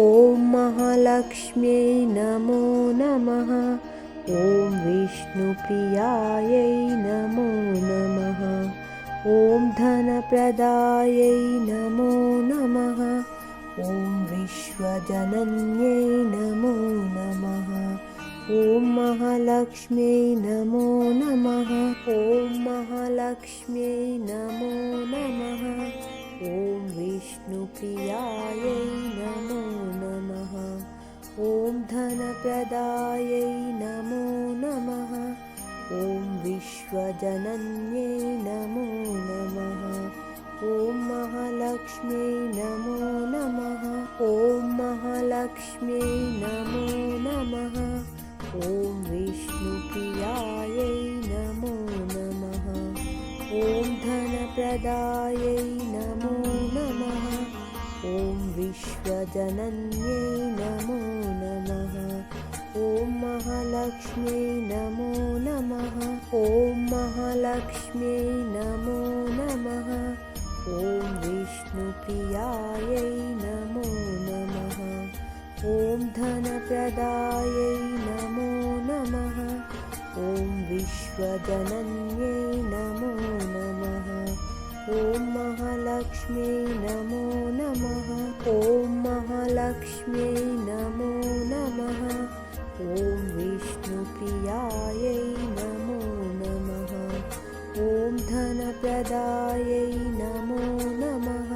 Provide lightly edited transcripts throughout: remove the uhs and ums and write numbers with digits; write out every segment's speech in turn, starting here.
ॐ महालक्ष्म्यै नमो नमः। ॐ विष्णुप्रियायै नमो नमः। ॐ धनप्रदायै नमो नमः। ॐ विश्वजनन्यै नमो नमः। ॐ महालक्ष्म्यै नमो नमः। ॐ महालक्ष्म्यै नमो नमः। ॐ विष्णुप्रियायै नमो नमः। ॐ धनप्रदायै नमो नमः। ॐ विश्वजनन्यै नमो नमः। ॐ महालक्ष्म्यै नमो नमः। ॐ महालक्ष्म्यै नमो नमः। ॐ विष्णुप्रियायै नमो नमः। ॐ धनप्रदायै नमो नमः। ॐ विश्वजनन्यै नमो नमः। ॐ महालक्ष्म्यै नमो नमः। ॐ महालक्ष्म्यै नमो नमः। ॐ विष्णुप्रियायै नमो नमः। ॐ धनप्रदायै नमो नमः। ॐ विश्वजनन्यै नमो नमः। ॐ महालक्ष्म्यै नमो नमः। ॐ महालक्ष्म्यै नमो नमः। ॐ विष्णुप्रियायै नमो नमः। ॐ धनप्रदायै नमो नमः।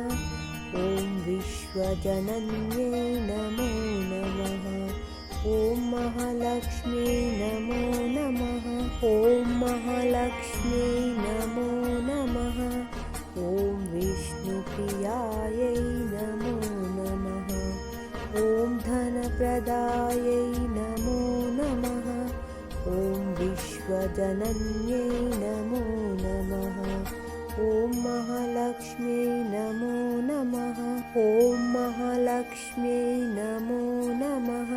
ॐ विश्वजनन्यै नमो नमः। ॐ महालक्ष्म्यै नमो नमः। ॐ महालक्ष्म्यै नमो नमः। ॐ विष्णुप्रियायै नमो नमः। ॐ धनप्रदायै नमो नमः। ॐ विश्वजनन्यै नमो नमः। ॐ महालक्ष्म्यै नमो नमः। ॐ महालक्ष्म्यै नमो नमः।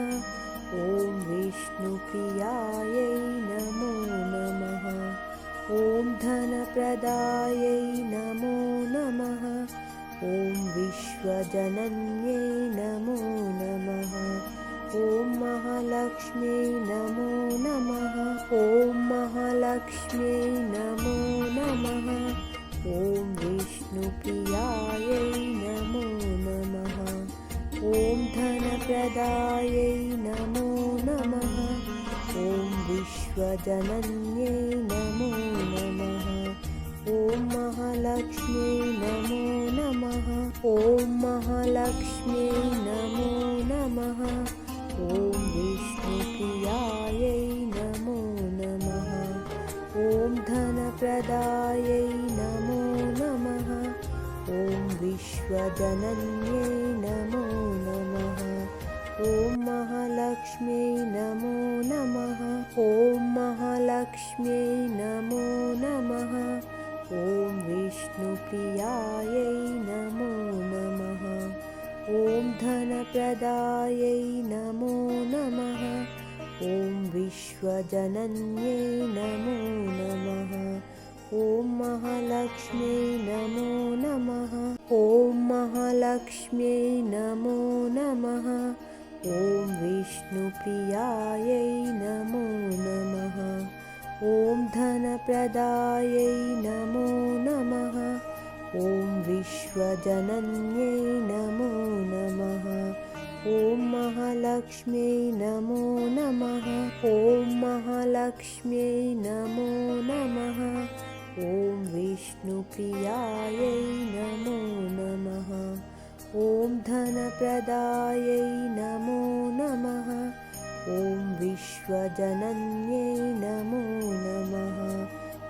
ॐ विष्णुप्रियायै नमो नमः। ॐ धनप्रदायै नमो नमः। ॐ विश्वजनन्यै नमो नमः। ॐ महालक्ष्म्यै नमो नमः। ॐ महालक्ष्म्यै नमो नमः। ॐ विष्णुप्रियायै नमो नमः। ॐ धनप्रदायै नमो नमः। ॐ विश्वजनन्यै नमो नमः। ॐ महालक्ष्म्यै नमो नमः। ॐ महालक्ष्म्यै नमो नमः। ॐ विष्णुप्रियायै नमो नमः। ॐ धनप्रदायै नमो नमः। ॐ विश्वजनन्यै नमो नमः। ॐ महालक्ष्म्यै नमो नमः। ॐ महालक्ष्म्यै नमो नमः। ॐ विष्णुप्रियायै नमो नमः। ॐ धनप्रदायै नमो नमः। ॐ विश्वजनन्यै नमो नमः। ॐ महालक्ष्म्यै नमो नमः। ॐ महालक्ष्म्यै नमो नमः। ॐ विष्णुप्रियायै नमो नमः। ॐ धनप्रदायै नमो नमः। ॐ विश्वजनन्यै नमो नमः। ॐ महालक्ष्म्यै नमो नमः। ॐ महालक्ष्म्यै नमो नमः। ॐ विष्णुप्रियायै नमो नमः। ॐ धनप्रदायै नमो नमः। ॐ विश्वजनन्यै नमो नमः।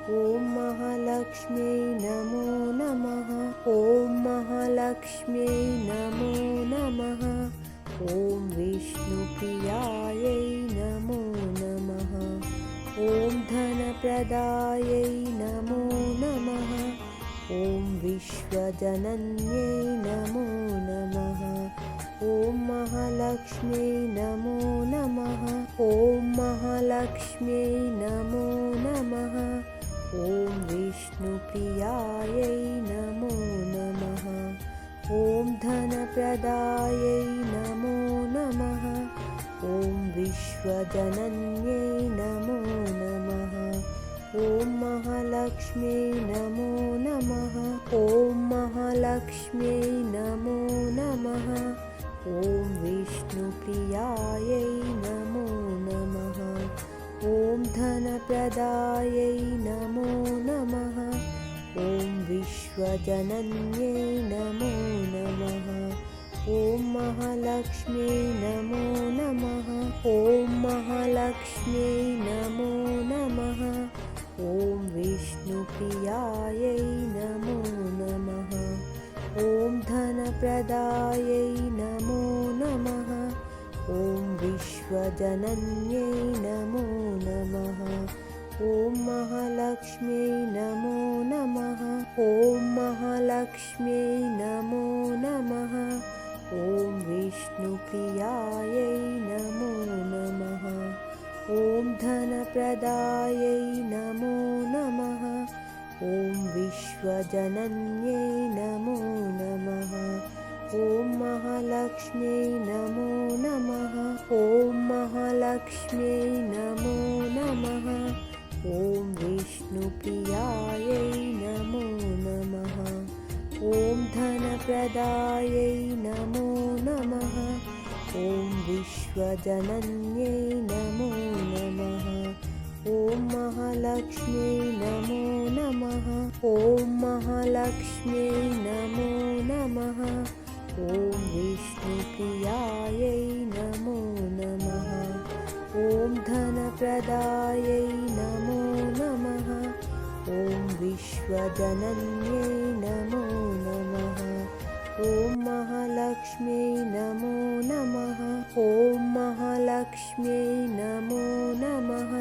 ॐ महालक्ष्म्यै नमो नमः। ॐ महालक्ष्म्यै नमो नमः। ॐ विष्णुप्रियायै नमो नमः। ॐ धनप्रदायै नमो नमः। ॐ विश्वजनन्यै नमो नमः। ॐ महालक्ष्म्यै नमो नमः। ॐ महालक्ष्म्यै नमो नमः। ॐ विष्णुप्रियायै नमो नमः। ॐ धनप्रदायै नमो विश्वजनन्यै नमो नमः। ॐ महालक्ष्म्यै नमो नमः। ॐ महालक्ष्म्यै नमो नमः। ॐ विष्णुप्रियायै नमो नमः। ॐ धनप्रदायै नमो नमः। ॐ विश्वजनन्यै नमो नमः। ॐ महालक्ष्म्यै नमो नमः। ॐ महालक्ष्म्यै नमो नमः। ॐ विष्णुप्रियायै नमो नमः। ॐ धनप्रदायै नमो नमः। ॐ विश्वजनन्यै नमो नमः। ॐ महालक्ष्म्यै नमो नमः। ॐ महालक्ष्म्यै नमो नमः। ॐ विष्णुप्रियायै नमो नमः। ॐ धनप्रदायै नमो नमः। ॐ विश्वजनन्यै नमो नमः। ॐ महालक्ष्म्यै नमो नमः। ॐ महालक्ष्म्यै नमो नमः। ॐ विष्णुप्रियायै नमो नमः। ॐ धनप्रदायै नमो नमः। ॐ विश्वजनन्यै नमो नमः। ॐ महालक्ष्म्यै नमो नमः। ॐ महालक्ष्म्यै नमो नमः। ॐ विष्णुप्रियायै नमो नमः। ॐ धनप्रदायै नमो नमः। ॐ विश्वजनन्यै नमो नमः। ॐ महालक्ष्म्यै नमो नमः। ॐ महालक्ष्म्यै नमो नमः।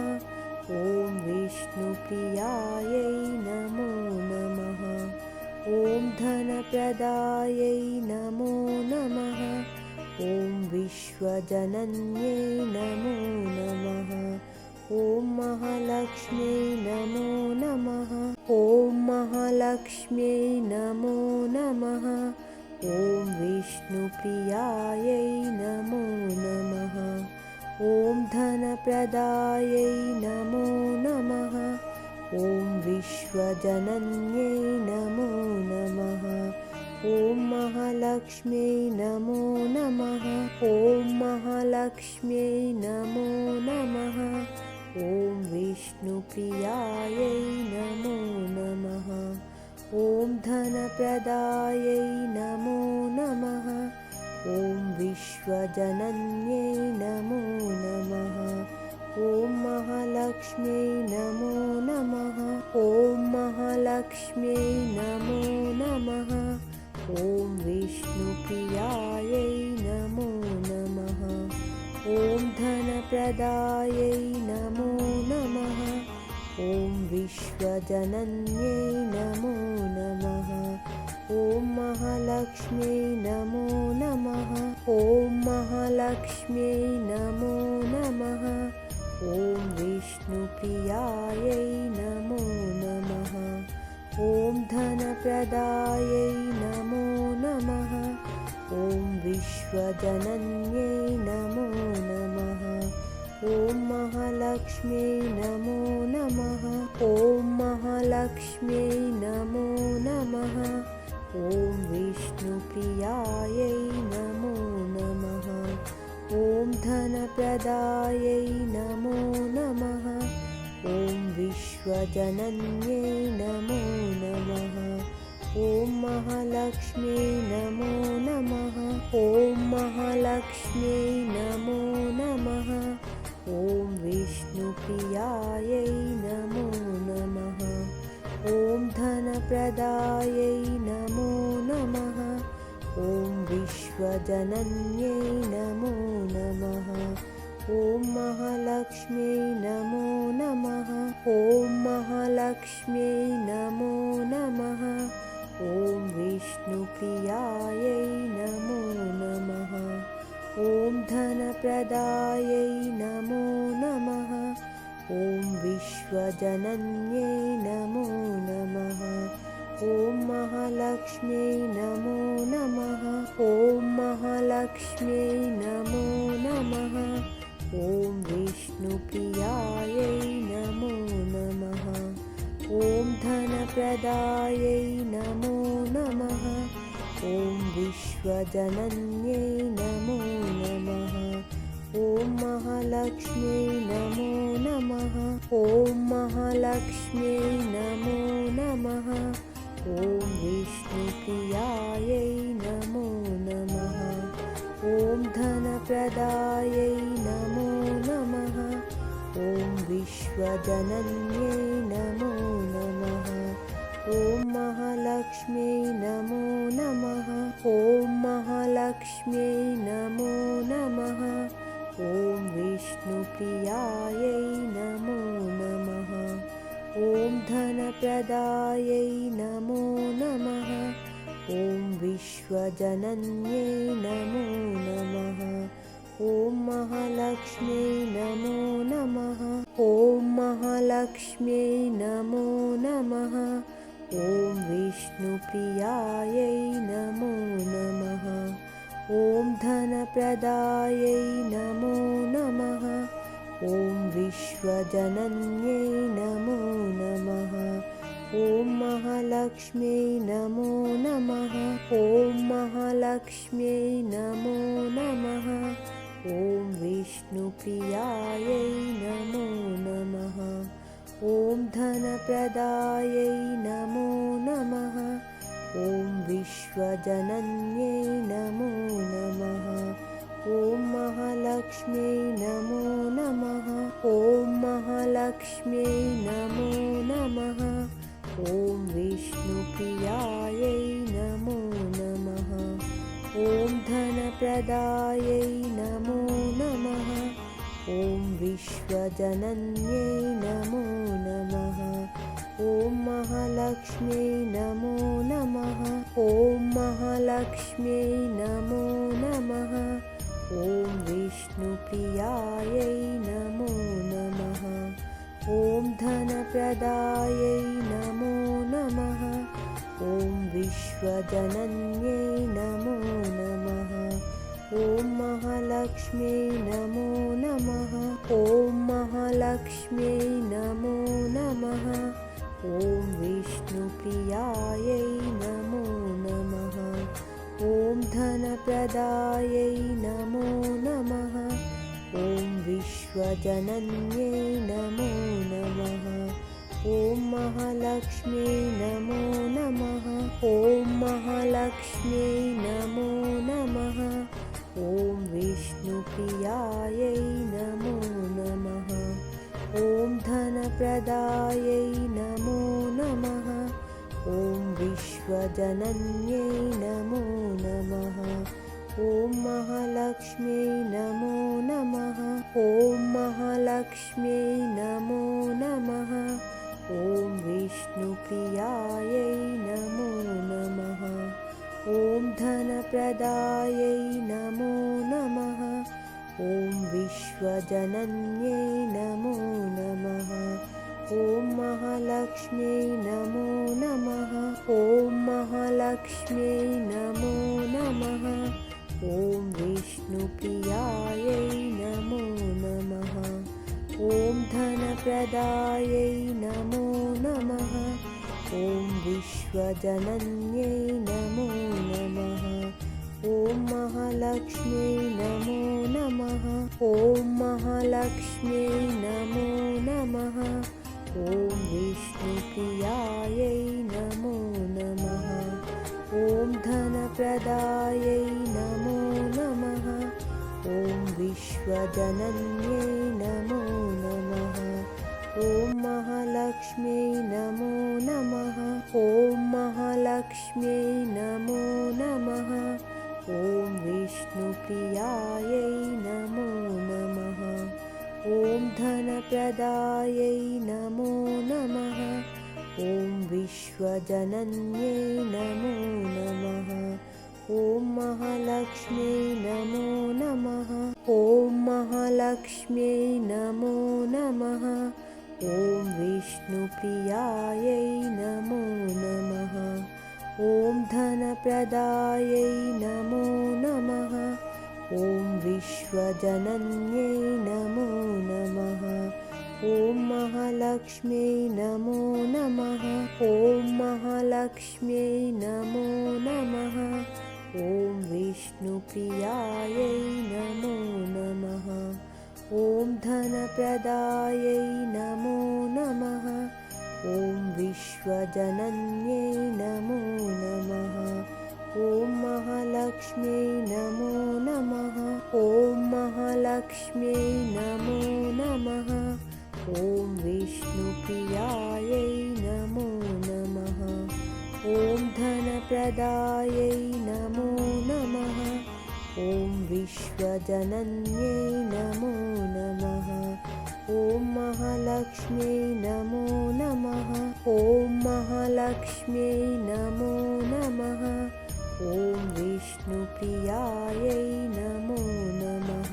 ॐ विष्णुप्रियायै नमो नमः। ॐ धनप्रदायै नमो नमः। ॐ विश्वजनन्यै नमो नमः। ॐ महालक्ष्म्यै नमो नमः। ॐ महालक्ष्म्यै नमो नमः। ॐ विष्णुप्रियायै नमो नमः। ॐ धनप्रदायै नमो नमः। ॐ विश्वजनन्यै नमो नमः। ॐ महालक्ष्म्यै नमो नमः। ॐ महालक्ष्म्यै नमो नमः। ॐ विष्णुप्रियायै नमो नमः। ॐ धनप्रदायै नमो नमः। ॐ विश्वजनन्यै नमो नमः। ॐ महालक्ष्म्यै नमो नमः। ॐ महालक्ष्म्यै नमो नमः। ॐ विष्णुप्रियायै नमो नमः। ॐ धनप्रदायै नमो नमः। ॐ विश्वजनन्यै नमो नमः। ॐ महालक्ष्म्यै नमो नमः। ॐ महालक्ष्म्यै नमो नमः। ॐ विष्णुप्रियायै नमो नमः। ॐ धनप्रदायै नमो नमः। ॐ विश्वजनन्यै नमो नमः। ॐ महालक्ष्म्यै नमो नमः। ॐ महालक्ष्म्यै नमो नमः। ॐ विष्णुप्रियायै नमो नमः। ॐ धनप्रदायै नमो नमः। ॐ विश्वजनन्यै नमो नमः। ॐ महालक्ष्म्यै नमो नमः। ॐ महालक्ष्म्यै नमो नमः। ॐ विष्णुप्रियायै नमो नमः। ॐ धनप्रदायै नमो नमः। ॐ विश्वजनन्यै नमो नमः। ॐ महालक्ष्म्यै नमो नमः। ॐ महालक्ष्म्यै नमो नमः। ॐ विष्णुप्रियायै नमो नमः। ॐ धनप्रदायै नमो नमः। ॐ विश्वजनन्यै नमो नमः। ॐ महालक्ष्म्यै नमो नमः। ॐ महालक्ष्म्यै नमो नमः। ॐ विष्णुप्रियायै नमो नमः। ॐ धनप्रदायै नमो नमः। ॐ विश्वजनन्यै नमो नमः। ॐ महालक्ष्म्यै नमो नमः। ॐ महालक्ष्म्यै नमो नमः। ॐ विष्णुप्रियायै नमो नमः। ॐ धनप्रदायै नमो नमः। ॐ विश्वजनन्यै नमो नमः। ॐ महालक्ष्म्यै नमो नमः। ॐ महालक्ष्म्यै नमो नमः। ॐ विष्णुप्रियायै नमो नमः। ॐ धनप्रदायै नमो नमः। ॐ विश्वजनन्यै नमो नमः। ॐ महालक्ष्म्यै नमो नमः। ॐ महालक्ष्म्यै नमो नमः। ॐ विष्णुप्रियायै नमो नमः। ॐ धनप्रदायै नमो नमः। ॐ विश्वजनन्यै नमो नमः। ॐ महालक्ष्म्यै नमो नमः। ॐ महालक्ष्म्यै नमो नमः। ॐ विष्णुप्रियायै नमो नमः। ॐ धनप्रदायै नमो नमः। ॐ विश्वजनन्यै नमो नमः। ॐ महालक्ष्म्यै नमो नमः। ॐ महालक्ष्म्यै नमो नमः। ॐ विष्णुप्रियायै नमो नमः। ॐ धनप्रदायै नमो नमः। ॐ विश्वजनन्यै नमो नमः। ॐ महालक्ष्म्यै नमो नमः। ॐ महालक्ष्म्यै नमो नमः। ॐ विष्णुप्रियायै नमो नमः। ॐ धनप्रदायै नमो नमः। ॐ विश्वजनन्यै नमो नमः। ॐ महालक्ष्म्यै नमो नमः। ॐ महालक्ष्म्यै नमो नमः। ॐ विष्णुप्रियायै नमो नमः। ॐ धनप्रदायै नमो नमः। ॐ विश्वजनन्यै नमो नमः। ॐ महालक्ष्म्यै नमो नमः। ॐ महालक्ष्म्यै नमो नमः। ॐ विष्णुप्रियायै नमो नमः। ॐ धनप्रदायै नमो नमः। ॐ विश्वजनन्यै नमो नमः। ॐ महालक्ष्म्यै नमो नमः। ॐ महालक्ष्म्यै नमो नमः। ॐ विष्णुप्रियायै नमो नमः। ॐ धनप्रदायै नमो नमः। ॐ विश्वजनन्यै नमो नमः। ॐ महालक्ष्म्यै नमो नमः। ॐ महालक्ष्म्यै नमो नमः। ॐ विष्णुप्रियायै नमो नमः। ॐ धनप्रदायै नमो नमः। ॐ विश्वजनन्यै नमो नमः। ॐ महालक्ष्म्यै नमो नमः। ॐ महालक्ष्म्यै नमो नमः। ॐ विष्णुप्रियायै नमो नमः। ॐ धनप्रदायै नमो नमः। ॐ विश्वजनन्यै नमो नमः। ॐ महालक्ष्म्यै नमो नमः। ॐ महालक्ष्म्यै नमो नमः। ॐ विष्णुप्रियायै नमो नमः। ॐ धनप्रदायै नमो नमः। ॐ विश्वजनन्यै नमो नमः। ॐ महालक्ष्म्यै नमो नमः। ॐ महालक्ष्म्यै नमो नमः। ॐ विष्णुप्रियायै नमो नमः। ॐ धनप्रदायै नमो नमः। ॐ विश्वजनन्यै नमो नमः। ॐ महालक्ष्म्यै नमो नमः। ॐ महालक्ष्म्यै नमो नमः। ॐ विष्णुप्रियायै नमो नमः। ॐ धनप्रदायै नमो नमः। ॐ विश्वजनन्यै नमो नमः। ॐ महालक्ष्म्यै नमो नमः। ॐ महालक्ष्म्यै नमो नमः। ॐ विष्णुप्रियायै नमो नमः। ॐ धनप्रदायै नमो नमः। ॐ विश्वजनन्यै नमो नमः। ॐ महालक्ष्म्यै नमो नमः। ॐ महालक्ष्म्यै नमो नमः। ॐ विष्णुप्रियायै नमो नमः।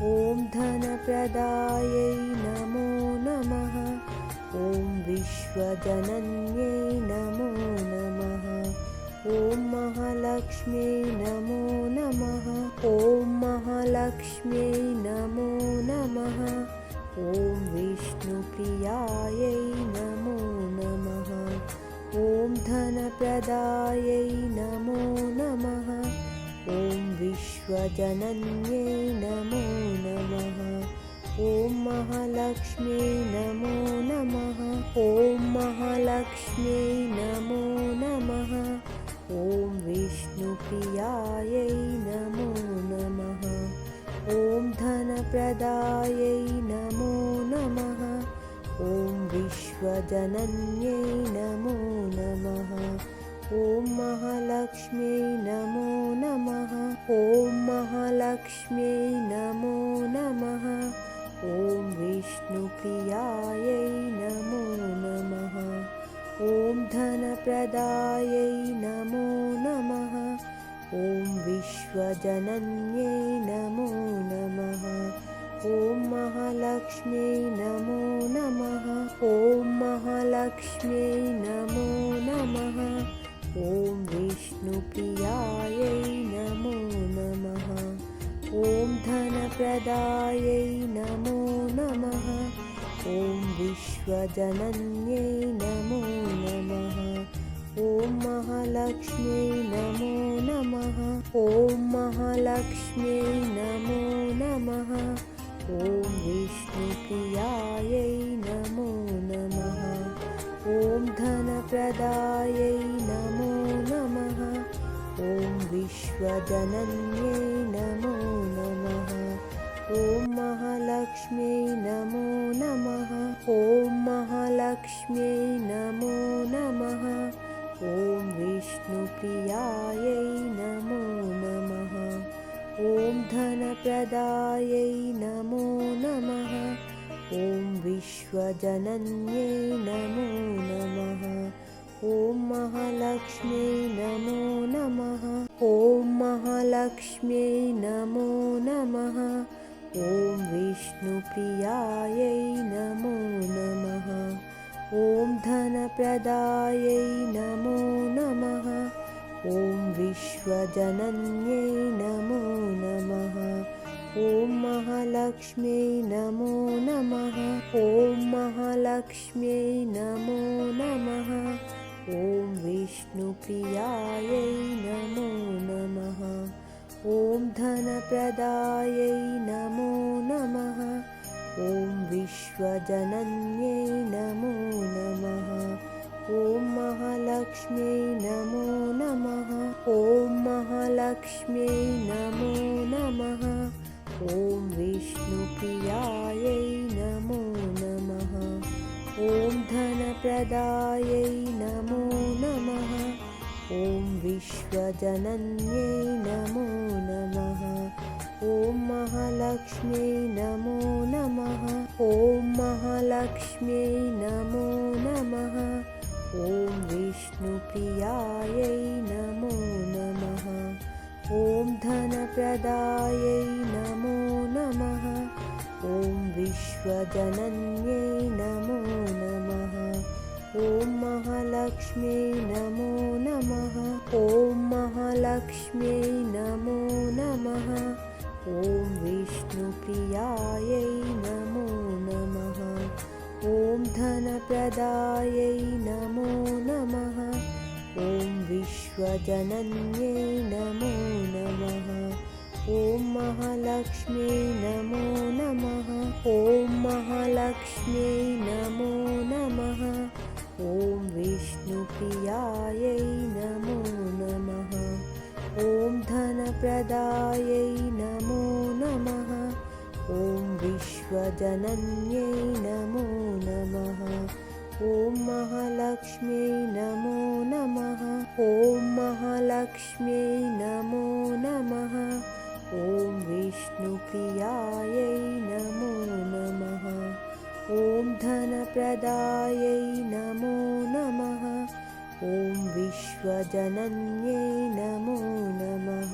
ॐ धनप्रदायै नमो नमः। ॐ विश्वजनन्यै नमो नमः। ॐ महालक्ष्म्यै नमो नमः। ॐ महालक्ष्म्यै नमो नमः। ॐ विष्णुप्रियायै नमो नमः। ॐ धनप्रदायै नमो नमः। ॐ विश्वजनन्यै नमो नमः। ॐ महालक्ष्म्यै नमो नमः। ॐ महालक्ष्म्यै नमो नमः। ॐ विष्णुप्रियायै नमो नमः। ॐ धनप्रदायै नमो नमः। ॐ विश्वजनन्यै नमो नमः। ॐ महालक्ष्म्यै नमो नमः। ॐ महालक्ष्म्यै नमो नमः। ॐ विष्णुप्रियायै नमो नमः। ॐ धनप्रदायै नमो नमः। ॐ विश्वजनन्यै नमो नमः। ॐ महालक्ष्म्यै नमो नमः। ॐ महालक्ष्म्यै नमो नमः। ॐ विष्णुप्रियायै नमो नमः। ॐ धनप्रदायै नमो नमः। ॐ विश्वजनन्यै नमो नमः। ॐ महालक्ष्म्यै नमो नमः। ॐ महालक्ष्म्यै नमो नमः। ॐ विष्णुप्रियायै नमो नमः। ॐ धनप्रदायै नमो नमः। ॐ विश्वजनन्यै नमो नमः। ॐ महालक्ष्म्यै नमो नमः। ॐ महालक्ष्म्यै नमो नमः। ॐ विष्णुप्रियायै नमो नमः। ॐ धनप्रदायै नमो नमः। ॐ विश्वजनन्यै नमो नमः। ॐ महालक्ष्म्यै नमो नमः। ॐ महालक्ष्म्यै नमो नमः। ॐ विष्णुप्रियायै नमो नमः। ॐ धनप्रदायै नमो नमः। ॐ विश्वजनन्यै नमो नमः। ॐ महालक्ष्म्यै नमो नमः। ॐ महालक्ष्म्यै नमो नमः। ॐ विष्णुप्रियायै नमो नमः। ॐ धनप्रदायै नमो नमः। ॐ विश्वजनन्यै नमो नमः। ॐ महालक्ष्म्यै नमो नमः। ॐ महालक्ष्म्यै नमो नमः। ॐ विष्णुप्रियायै नमो नमः। ॐ धनप्रदायै नमो नमः। ॐ विश्वजनन्यै नमो नमः। ॐ महालक्ष्म्यै नमो नमः। ॐ महालक्ष्म्यै नमो नमः। ॐ विष्णुप्रियायै नमो नमः। ॐ धनप्रदायै नमो नमः। ॐ विश्वजनन्यै नमो नमः। ॐ महालक्ष्म्यै नमो नमः। ॐ महालक्ष्म्यै नमो नमः। ॐ विष्णुप्रियायै नमो नमः। ॐ धनप्रदायै नमो नमः। ॐ विश्वजनन्यै नमो नमः। ॐ महालक्ष्म्यै नमो नमः। ॐ महालक्ष्म्यै नमो नमः। ॐ विष्णुप्रियायै नमो नमः। ॐ धनप्रदायै नमो नमः। ॐ विश्वजनन्यै नमो नमः। ॐ महालक्ष्म्यै नमो नमः। ॐ महालक्ष्म्यै नमो नमः। ॐ विष्णुप्रियायै नमो नमः। ॐ धनप्रदायै नमो नमः। ॐ विश्वजनन्यै नमो नमः।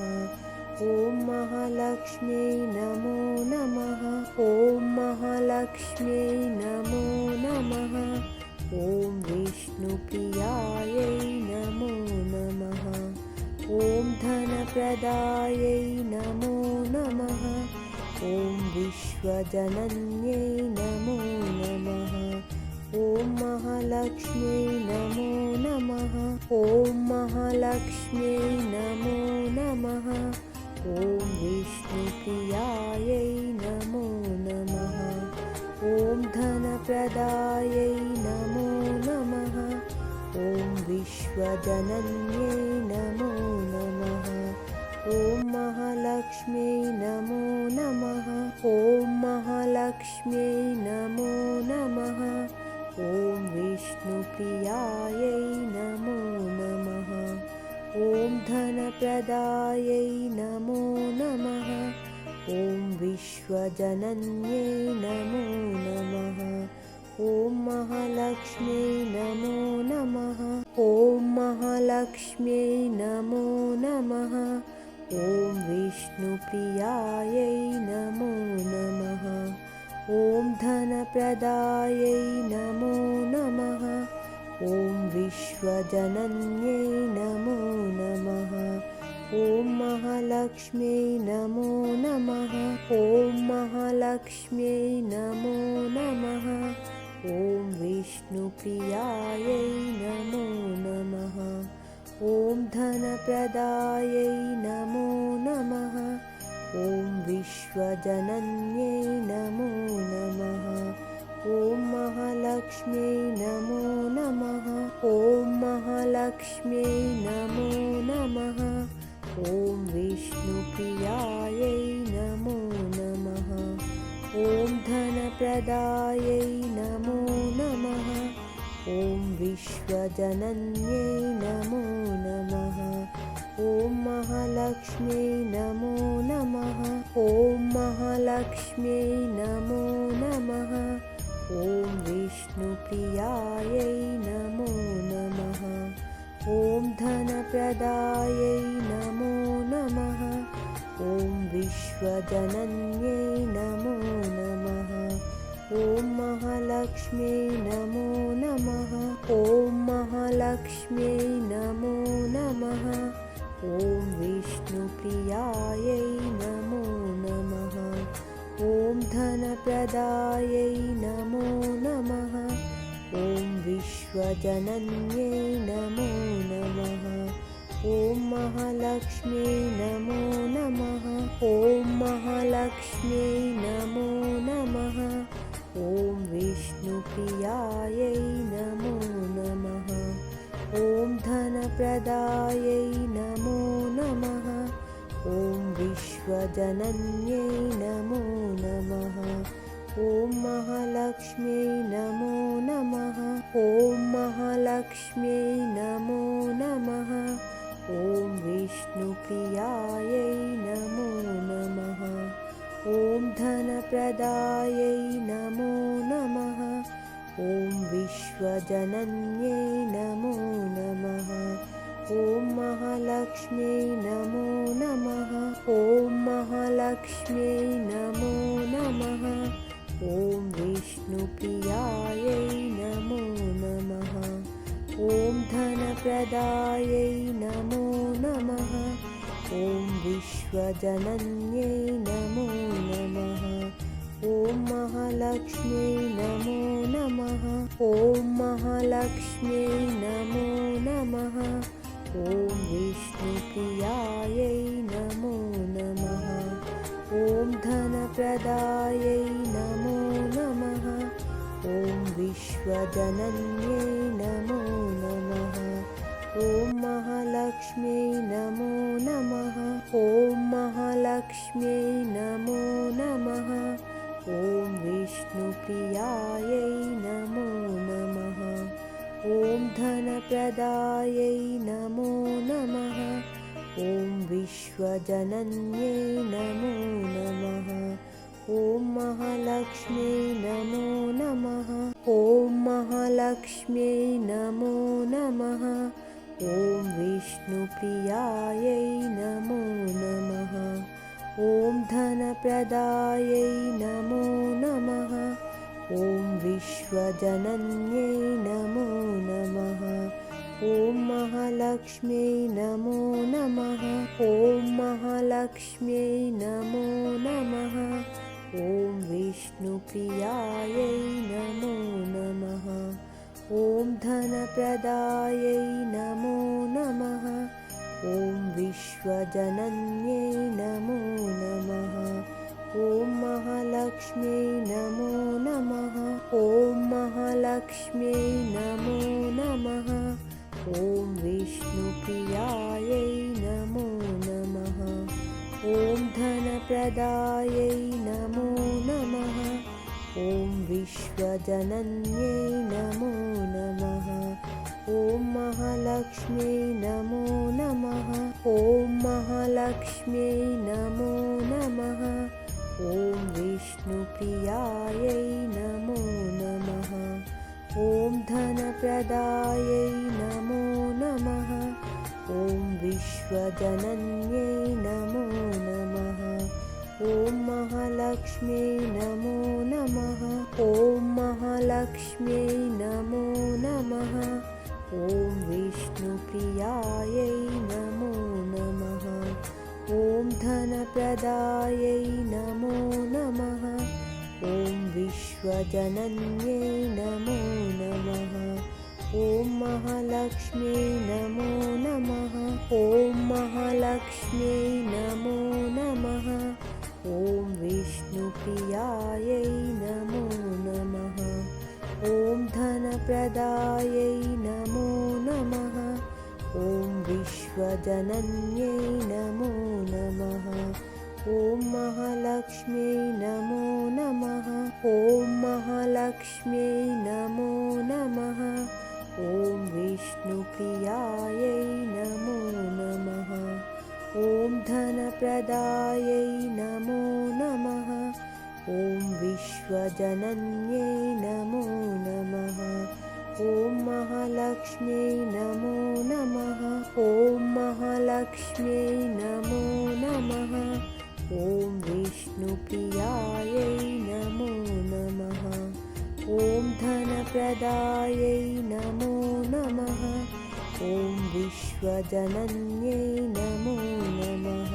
ॐ महालक्ष्म्यै नमो नमः। ॐ महालक्ष्म्यै नमो नमः। ॐ विष्णुप्रियायै नमो नमः। ॐ धनप्रदायै नमो नमः। ॐ विश्वजनन्यै नमो नमः। ॐ महालक्ष्म्यै नमो नमः। ॐ महालक्ष्म्यै नमो नमः। ॐ विष्णुप्रियायै नमो नमः। ॐ धनप्रदायै नमो नमः। ॐ विश्वजनन्यै नमो नमः। ॐ महालक्ष्म्यै नमो नमः। ॐ महालक्ष्म्यै नमो नमः। ॐ विष्णुप्रियायै नमो नमः। ॐ धनप्रदायै नमो नमः। ॐ विश्वजनन्यै नमो नमः। ॐ महालक्ष्म्यै नमो नमः। ॐ महालक्ष्म्यै नमो नमः। ॐ विष्णुप्रियायै नमो नमः। ॐ धनप्रदायै नमो नमः। ॐ विश्वजनन्यै नमो नमः। ॐ महालक्ष्म्यै नमो नमः। ॐ महालक्ष्म्यै नमो नमः। ॐ विष्णुप्रियायै नमो नमः। ॐ धनप्रदायै नमो नमः। ॐ विश्वजनन्यै नमो नमः। ॐ महालक्ष्म्यै नमो नमः। ॐ महालक्ष्म्यै नमो नमः। ॐ विष्णुप्रियायै नमो नमः। ॐ धनप्रदायै नमो नमः। ॐ विश्वजनन्यै नमो नमः। ॐ महालक्ष्म्यै नमो नमः। ॐ महालक्ष्म्यै नमो नमः। ॐ विष्णुप्रियायै नमो नमः। ॐ धनप्रदायै नमो नमः। ॐ विश्वजनन्यै नमो नमः। ॐ महालक्ष्म्यै नमो नमः। ॐ महालक्ष्म्यै नमो नमः। ॐ विष्णुप्रियायै नमो नमः। ॐ धनप्रदायै नमो नमः। ॐ विश्वजनन्यै नमो नमः। ॐ महालक्ष्म्यै नमो नमः। ॐ महालक्ष्म्यै नमो नमः। ॐ विष्णुप्रियायै नमो नमः। ॐ धनप्रदायै नमो नमः। ॐ विश्वजनन्यै नमो नमः। ॐ महालक्ष्म्यै नमो नमः। ॐ महालक्ष्म्यै नमो नमः। ॐ विष्णुप्रियायै नमो नमः। ॐ धनप्रदायै नमो नमः। ॐ विश्वजनन्यै नमो नमः। ॐ महालक्ष्म्यै नमो नमः। ॐ महालक्ष्म्यै नमो नमः। ॐ विष्णुप्रियायै नमो नमः। ॐ धनप्रदायै नमो नमः। ॐ विश्व विश्वजनन्यै नमो नमः। ॐ महालक्ष्म्यै नमो नमः। ॐ महालक्ष्म्यै नमो नमः। ॐ विष्णुप्रियायै नमो नमः। ॐ धनप्रदायै नमो नमः। ॐ विश्वजनन्यै नमो नमः। ॐ महालक्ष्म्यै नमो नमः। ॐ महालक्ष्म्यै नमो नमः। ॐ विष्णुप्रियायै नमो नमः। ॐ धनप्रदायै नमो नमः। ॐ विश्वजनन्यै नमो नमः। ॐ महालक्ष्म्यै नमो नमः। ॐ महालक्ष्म्यै नमो नमः। ॐ विष्णुप्रियायै नमो नमः। ॐ धनप्रदायै नमो नमः। ॐ विश्वजनन्यै नमो नमः। ॐ महालक्ष्म्यै नमो नमः। ॐ महालक्ष्म्यै नमो नमः। ॐ विष्णुप्रियायै नमो नमः। ॐ धनप्रदायै नमो नमः। ॐ विश्वजनन्यै नमो नमः। ॐ महालक्ष्म्यै नमो नमः। ॐ महालक्ष्म्यै नमो नमः। ॐ विष्णुप्रियायै नमो नमः। ॐ धनप्रदायै नमो नमः। ॐ विश्वजनन्यै नमो नमः। ॐ महालक्ष्म्यै नमो नमः। ॐ महालक्ष्म्यै नमो नमः। ॐ विष्णुप्रियायै नमो नमः। ॐ धनप्रदायै नमो नमः। ॐ विश्वजनन्यै नमो नमः। ॐ महालक्ष्म्यै नमो नमः। ॐ महालक्ष्म्यै नमो नमः। ॐ विष्णुप्रियायै नमो नमः। ॐ धनप्रदायै नमो नमः। ॐ विश्वजनन्यै नमो नमः। ॐ महालक्ष्म्यै नमो नमः। ॐ महालक्ष्म्यै नमो नमः। ॐ विष्णुप्रियायै नमो नमः। ॐ धनप्रदायै नमो नमः। ॐ विश्वजनन्यै नमो नमः। ॐ महालक्ष्म्यै नमो नमः। ॐ महालक्ष्म्यै नमो नमः। ॐ विष्णुप्रियायै नमो नमः। ॐ धनप्रदायै नमो नमः। ॐ विश्वजनन्यै नमो नमः। ॐ महालक्ष्म्यै नमो नमः। ॐ महालक्ष्म्यै नमो नमः। ॐ विष्णुप्रियायै नमो नमः। ॐ धनप्रदायै नमो नमः। ॐ विश्वजनन्यै नमो नमः।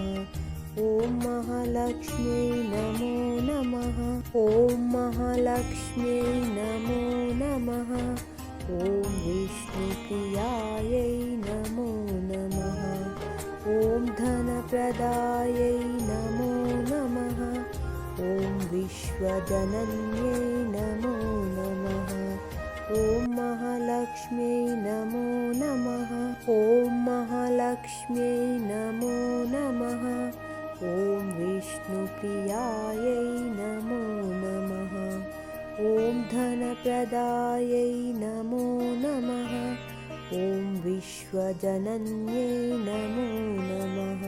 ॐ महालक्ष्म्यै नमो नमः। ॐ महालक्ष्म्यै नमो नमः। ॐ विष्णुप्रियायै नमो नमः। ॐ धनप्रदायै नमो नमः। ॐ विश्वजनन्यै नमो नमः। ॐ महालक्ष्म्यै नमो नमः। ॐ महालक्ष्म्यै नमो नमः। ॐ विष्णुप्रियायै नमो नमः। ॐ धनप्रदायै नमो नमः। ॐ विश्वजनन्यै नमो नमः।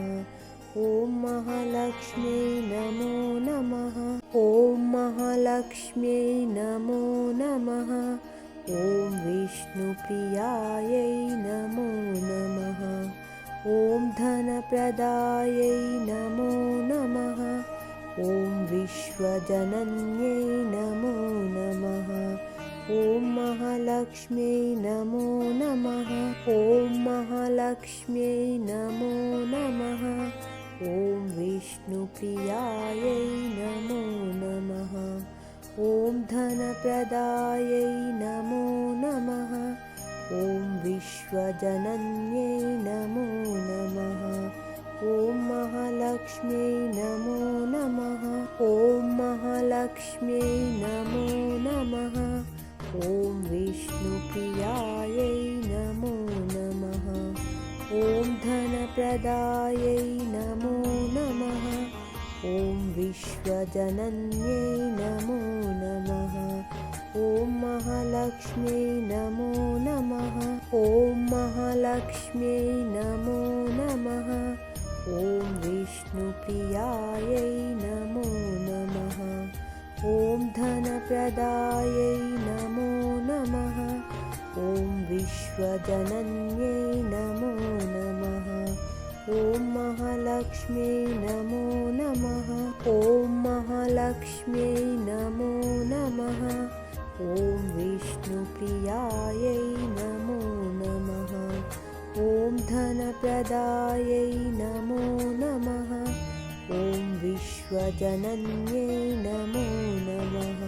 ॐ महालक्ष्म्यै नमो नमः। ॐ महालक्ष्म्यै नमो नमः। ॐ विष्णुप्रियायै नमो नमः। ॐ धनप्रदायै नमो नमः। ॐ विश्वजनन्यै नमो नमः। ॐ महालक्ष्म्यै नमो नमः। ॐ महालक्ष्म्यै नमो नमः। ॐ विष्णुप्रियायै नमो नमः। ॐ धनप्रदायै नमो नमः। ॐ विश्वजनन्यै नमो नमः। ॐ महालक्ष्म्यै नमो नमः। ॐ महालक्ष्म्यै नमो नमः। ॐ विष्णुप्रियायै नमो नमः। ॐ धनप्रदायै नमो नमः। ॐ विश्वजनन्यै नमो नमः। ॐ महालक्ष्म्यै नमो नमः। ॐ महालक्ष्म्यै नमो नमः। ॐ विष्णुप्रियायै नमो नमः। ॐ धनप्रदायै नमो नमः। ॐ विश्वजनन्यै नमो नमः। ॐ महालक्ष्म्यै नमो नमः। ॐ महालक्ष्म्यै नमो नमः। ॐ विष्णुप्रियायै नमो नमः। ॐ धनप्रदायै नमो नमः। ॐ विश्वजनन्यै नमो नमः।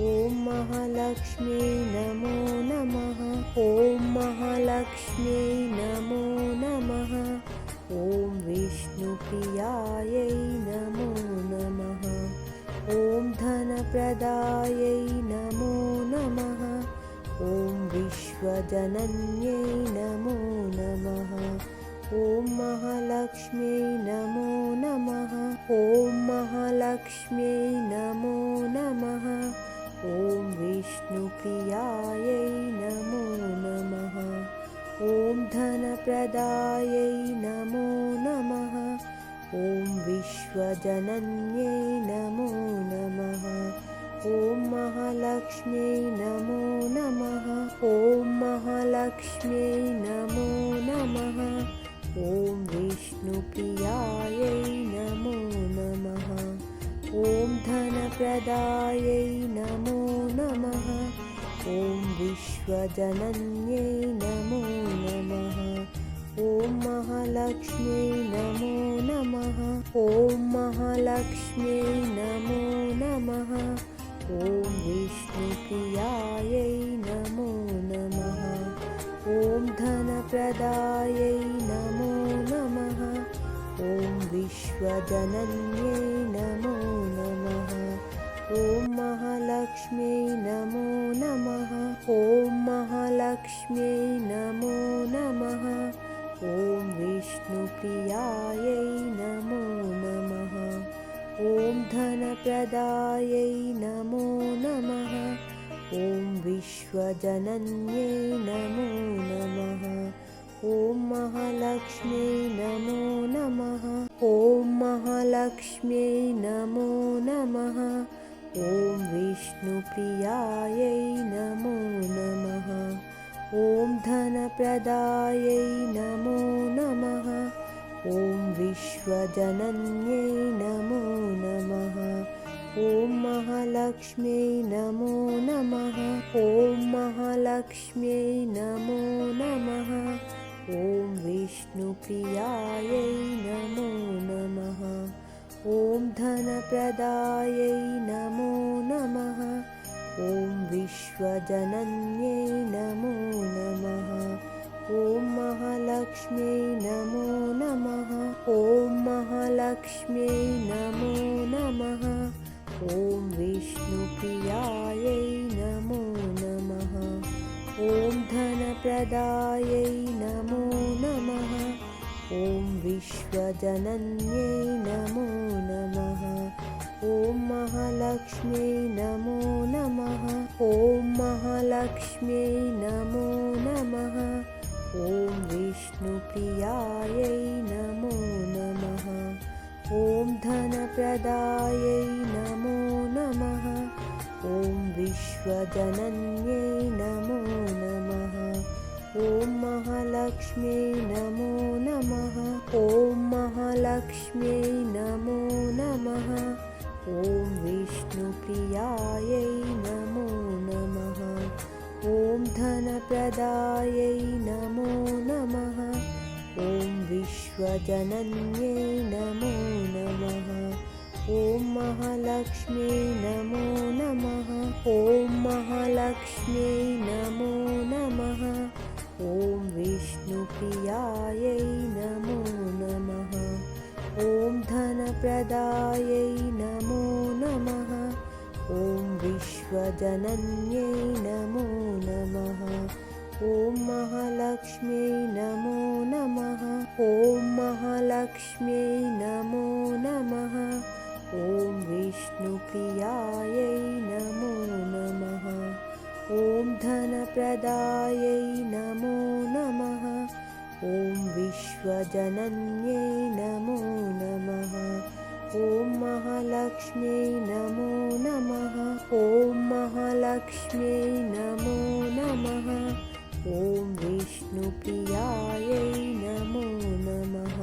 ॐ महालक्ष्म्यै नमो नमः। ॐ महालक्ष्म्यै नमो नमः। ॐ विष्णुप्रियायै नमो नमः। ॐ धनप्रदायै नमो नमः। ॐ विश्वजनन्यै नमो नमः। ॐ महालक्ष्म्यै नमो नमः। ॐ महालक्ष्म्यै नमो नमः। ॐ विष्णुप्रियायै नमो नमः। ॐ धनप्रदायै नमो नमः। ॐ विश्वजनन्यै नमो नमः। ॐ महालक्ष्म्यै नमो नमः। ॐ महालक्ष्म्यै नमो नमः। ॐ विष्णुप्रियायै नमो नमः। ॐ धनप्रदायै नमो नमः। ॐ विश्वजनन्यै नमो नमः। ॐ महालक्ष्म्यै नमो नमः। ॐ महालक्ष्म्यै नमो नमः। ॐ विष्णुप्रियायै नमो नमः। ॐ धनप्रदायै नमो नमः। ॐ विश्वजनन्यै नमो नमः। ॐ महालक्ष्म्यै नमो नमः। ॐ महालक्ष्म्यै नमो नमः। ॐ विष्णुप्रियायै नमो नमः। ॐ धनप्रदायै नमो नमः। ॐ विश्वजनन्यै नमो नमः। ॐ महालक्ष्म्यै नमो नमः। ॐ महालक्ष्म्यै नमो नमः। ॐ विष्णुप्रियायै नमो नमः। ॐ धनप्रदायै नमो नमः। ॐ विश्वजनन्यै नमो नमः। ॐ महालक्ष्म्यै नमो नमः। ॐ महालक्ष्म्यै नमो नमः। ॐ विष्णुप्रियायै नमो नमः। ॐ धनप्रदायै नमो नमः। ॐ विश्वजनन्यै नमो नमः। ॐ महालक्ष्म्यै नमो नमः। ॐ महालक्ष्म्यै नमो नमः। ॐ विष्णुप्रियायै नमो नमः। ॐ धनप्रदायै नमो नमः। ॐ विश्वजनन्यै नमो नमः। ॐ महालक्ष्म्यै नमो नमः। ॐ महालक्ष्म्यै नमो नमः। ॐ विष्णुप्रियायै नमो नमः। ॐ धनप्रदायै नमो नमः। ॐ विश्वजनन्यै नमो नमः। ॐ महालक्ष्म्यै नमो नमः। ॐ महालक्ष्म्यै नमो नमः। ॐ विष्णुप्रियायै नमो नमः। ॐ धनप्रदायै नमो नमः। ॐ विश्व विश्वजनन्यै नमो नमः। ॐ महालक्ष्म्यै नमो नमः। ॐ महालक्ष्म्यै नमो नमः। ॐ विष्णुप्रियायै नमो नमः। ॐ धनप्रदायै नमो नमः। ॐ विश्वजनन्यै नमो नमः। ॐ महालक्ष्म्यै नमो नमः। ॐ महालक्ष्म्यै नमो नमः। ॐ विष्णुप्रियायै नमो नमः। ॐ धनप्रदायै नमो नमः। ॐ विश्वजनन्यै नमो नमः। ॐ महालक्ष्म्यै नमो नमः। ॐ महालक्ष्म्यै नमो नमः। ॐ विष्णुप्रियायै नमो नमः।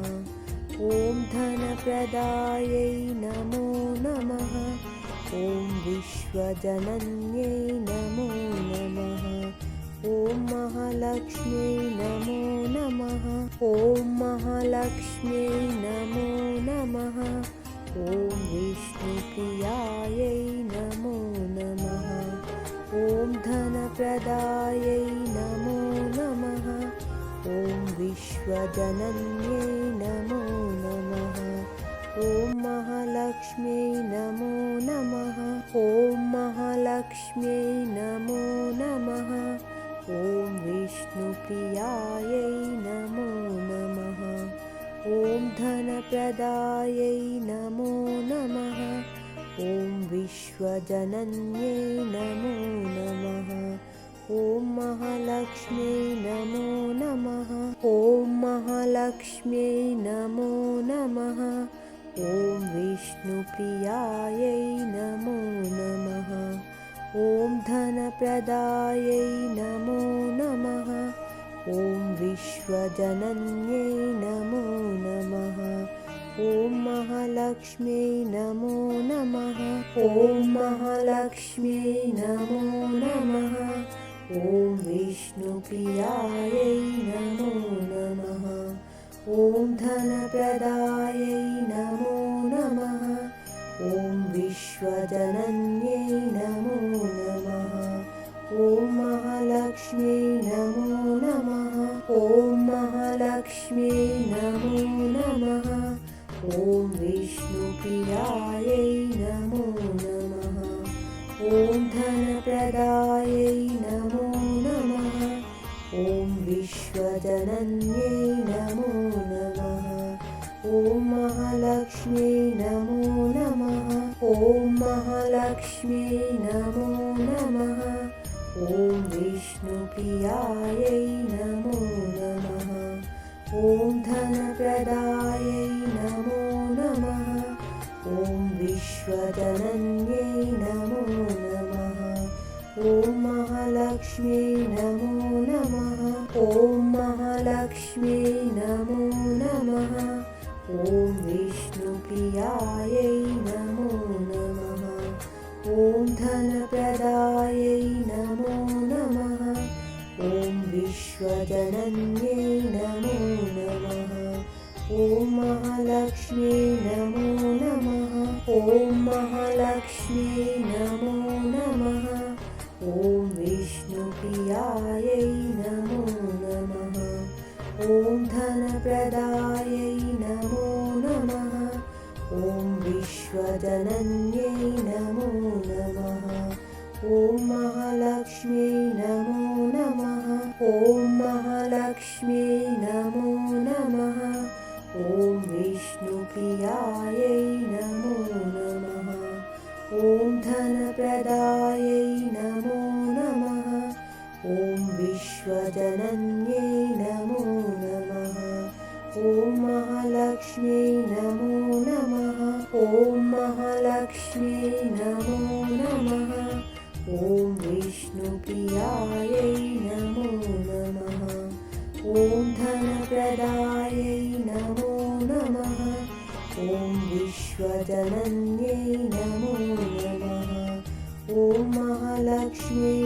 ॐ धनप्रदायै नमो नमः। ॐ विश्वजनन्यै नमो नमः। ॐ महालक्ष्म्यै नमो नमः। ॐ महालक्ष्म्यै नमो नमः। ॐ विष्णुप्रियायै नमो नमः। ॐ धनप्रदायै नमो नमः। ॐ विश्वजनन्यै नमो नमः। ॐ महालक्ष्म्यै नमो नमः। ॐ महालक्ष्म्यै नमो नमः। ॐ विष्णुप्रियायै नमो नमः। ॐ धनप्रदायै नमो नमः। ॐ विश्वजनन्यै नमो नमः। ॐ महालक्ष्म्यै नमो नमः। ॐ महालक्ष्म्यै नमो नमः। ॐ विष्णुप्रियायै नमो नमः। ॐ धनप्रदायै नमो नमः। ॐ विश्वजनन्यै नमो नमः। ॐ महालक्ष्म्यै नमो नमः। ॐ महालक्ष्म्यै नमो नमः। ॐ विष्णुप्रियायै नमो नमः। ॐ धनप्रदायै नमो नमः। ॐ विश्वजनन्यै नमो नमः। ॐ महालक्ष्म्यै नमो नमः। ॐ महालक्ष्म्यै नमो नमः। ॐ विष्णुप्रियायै नमो नमः। ॐ धनप्रदायै नमो नमः। ॐ विश्वजनन्यै नमो नमः। ॐ महालक्ष्म्यै नमो नमः। ॐ महालक्ष्म्यै नमो नमः। ॐ विष्णुप्रियायै नमो नमः। ॐ धनप्रदायै नमो नमः। ॐ विश्वजनन्यै नमो नमः। ॐ महालक्ष्म्यै नमो नमः। ॐ महालक्ष्म्यै नमो नमः। ॐ विष्णुप्रियायै नमो नमः। ॐ धनप्रदायै नमो नमः। ॐ विश्वजनन्यै नमो नमः। ॐ महालक्ष्म्यै नमो नमः। ॐ महालक्ष्म्यै नमो नमः। ॐ विष्णुप्रियायै नमो नमः। ॐ धनप्रदायै नमो नमः। ॐ विश्वजनन्यै नमो नमः। ॐ महालक्ष्म्यै नमो नमः। ॐ महालक्ष्म्यै नमो नमः। ॐ विष्णुप्रियायै नमो नमः। ॐ धनप्रदायै नमो नमः। ॐ विश्वजनन्यै नमो नमः। ॐ महालक्ष्म्यै नमो नमः। ॐ महालक्ष्म्यै नमो नमः। ॐ विष्णुप्रियायै नमो नमः। ॐ धनप्रदायै नमो नमः। ॐ विश्वजनन्यै नमो नमः। ॐ महालक्ष्म्यै